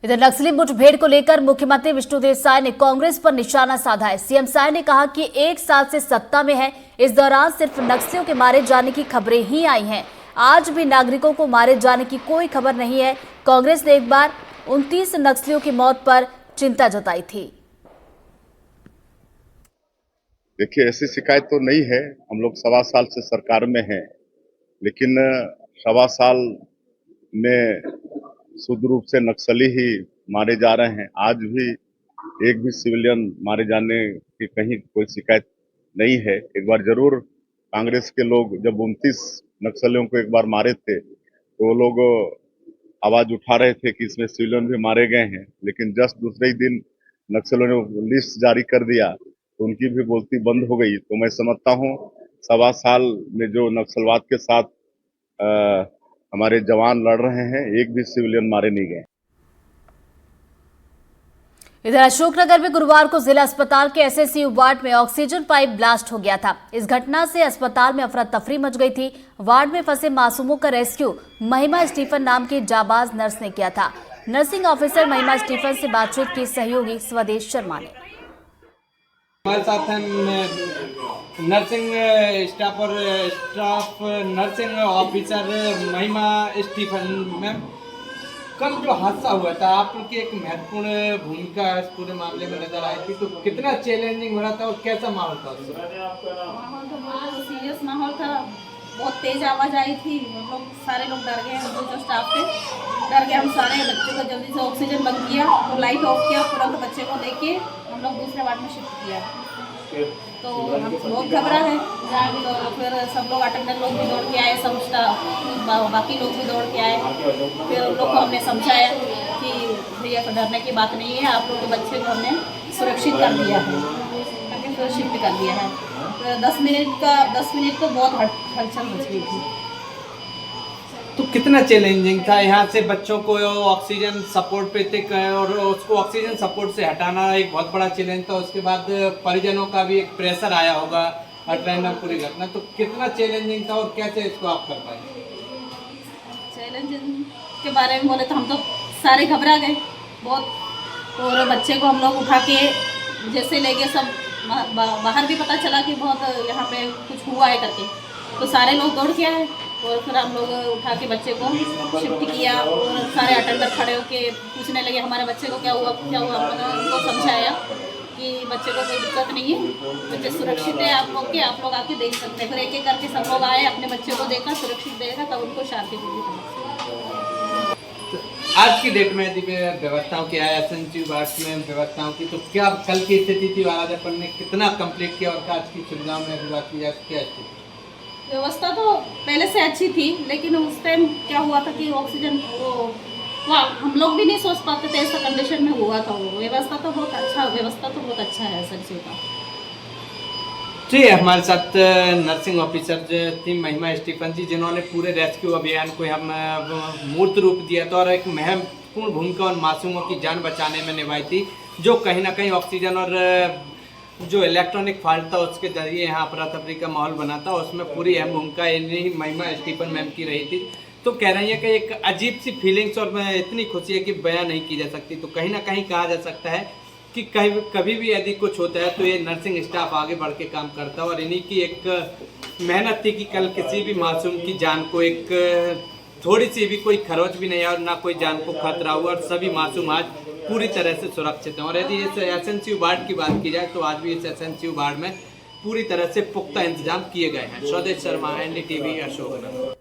इधर नक्सली मुठभेड़ को लेकर मुख्यमंत्री विष्णुदेव साय ने कांग्रेस पर निशाना साधा है। सीएम साय ने कहा कि 1 साल से सत्ता में है, इस दौरान सिर्फ नक्सलियों के मारे जाने की खबरें ही आई हैं। आज भी नागरिकों को मारे जाने की कोई खबर नहीं है। कांग्रेस ने एक बार 29 नक्सलियों की मौत पर चिंता जताई थी। देखिए, ऐसी शिकायत तो नहीं है। हम लोग 1.25 साल से सरकार में हैं, लेकिन 1.25 साल में शुद्ध रूप से नक्सली ही मारे जा रहे हैं। आज भी एक भी सिविलियन मारे जाने की कहीं कोई शिकायत नहीं है। एक बार जरूर कांग्रेस के लोग जब 29 नक्सलियों को एक बार मारे थे तो वो लोग आवाज उठा रहे थे कि इसमें सिविलियन भी मारे गए हैं, लेकिन जस्ट दूसरे ही दिन नक्सलियों ने लिस्ट जारी कर दिया तो उनकी भी बोलती बंद हो गई। तो मैं समझता हूँ 1.25 साल में जो नक्सलवाद के साथ हमारे जवान लड़ रहे हैं, एक भी सिविलियन मारे नहीं गए। इधर अशोकनगर में गुरुवार को जिला अस्पताल के एसएसयू वार्ड में ऑक्सीजन पाइप ब्लास्ट हो गया था। इस घटना से अस्पताल में अफरा तफरी मच गई थी। वार्ड में फंसे मासूमों का रेस्क्यू महिमा स्टीफन नाम की जाबाज नर्स ने किया था। नर्सिंग ऑफिसर महिमा स्टीफन से बातचीत की सहयोगी स्वदेश शर्मा ने। हमारे साथ हैं नर्सिंग स्टाफ नर्सिंग ऑफिसर महिमा स्टीफन मैम। कल जो हादसा हुआ था, आपकी एक महत्वपूर्ण भूमिका इस पूरे मामले में नजर आई थी, तो कितना चैलेंजिंग हो रहा था और कैसा माहौल था? माहौल तो बहुत सीरियस माहौल था, बहुत तेज आवाज़ आई थी। हम लोग सारे लोग डर गए, हम लोग जो स्टाफ थे डर गए। हम सारे बच्चे को जल्दी से ऑक्सीजन बंद किया और लाइट ऑफ किया, तुरंत बच्चे को लेके हम लोग दूसरे वार्ड में शिफ्ट किया। तो हम बहुत घबरा है। तो फिर सब लोग अटेंडर लोग भी दौड़ के आए, सब स्टाफ बाकी लोग भी दौड़ के आए। फिर उन लोग को हमने समझाया कि भैया तो डरने की बात नहीं है, आप लोग के बच्चे को हमने सुरक्षित कर दिया है, करके फिर शिफ्ट कर दिया है। तो 10 मिनट तो बहुत हलचल मच गई थी। तो कितना चैलेंजिंग था यहाँ से बच्चों को ऑक्सीजन सपोर्ट पे थे और उसको ऑक्सीजन सपोर्ट से हटाना एक बहुत बड़ा चैलेंज था। उसके बाद परिजनों का भी एक प्रेशर आया होगा अटेंड पूरी घटना, तो कितना चैलेंजिंग था और कैसे इसको आप कर पाए? चैलेंजिंग के बारे में बोले तो हम तो सारे घबरा गए बहुत, और बच्चे को हम लोग उठा के जैसे ले गए, सब बाहर भी पता चला कि बहुत यहाँ पे कुछ हुआ है करके, तो सारे लोग दौड़ के आए और फिर हम लोग उठा के बच्चे को शिफ्ट किया। और सारे अटेंडर खड़े होके पूछने लगे हमारे बच्चे को क्या हुआ। हम लोगों ने उनको समझाया कि बच्चे को कोई दिक्कत नहीं है, बच्चे सुरक्षित है, आप लोग आके देख सकते हैं। फिर एक एक करके सब लोग आए, अपने बच्चे को देखा, सुरक्षित देखा, तब उनको शांतिपूर्वक। आज की डेट में यदि व्यवस्थाओं की आया एसएनसी वार्ड में व्यवस्थाओं की, तो क्या कल की स्थिति थी और अपन ने कितना कंप्लीट किया और आज की सुविधाओं में बात की जाए क्या स्थिति? व्यवस्था तो पहले से अच्छी थी, लेकिन उस टाइम क्या हुआ था कि ऑक्सीजन हम लोग भी नहीं सोच पाते थे ऐसा कंडीशन में हुआ था। वो व्यवस्था तो बहुत अच्छा है एसएनसी का। जी, हमारे साथ नर्सिंग ऑफिसर थी महिमा स्टीफन जी, जिन्होंने पूरे रेस्क्यू अभियान को हम मूर्त रूप दिया था और एक महत्वपूर्ण भूमिका उन मासूमों की जान बचाने में निभाई थी, जो कहीं ना कहीं ऑक्सीजन और जो इलेक्ट्रॉनिक फॉल्ट था उसके जरिए यहाँ अफरा तफरी का माहौल बना था। उसमें पूरी अहम भूमिका इन्हीं महिमा स्टीफन मैम की रही थी। तो कह रही है कि एक अजीब सी फीलिंग्स और इतनी खुशी है कि बयां नहीं की जा सकती। तो कहीं ना कहीं कहा जा सकता है कि कभी भी यदि कुछ होता है तो ये नर्सिंग स्टाफ आगे बढ़ के काम करता है और इन्हीं की एक मेहनत थी कि कल किसी भी मासूम की जान को एक थोड़ी सी भी कोई खरोच भी नहीं है और ना कोई जान को खतरा हुआ और सभी मासूम आज पूरी तरह से सुरक्षित हैं। और यदि इस एसएनसी वार्ड की बात की जाए तो आज भी इस एसएनसी वार्ड में पूरी तरह से पुख्ता इंतजाम किए गए हैं। स्वदेश शर्मा, NDTV, अशोकनगर।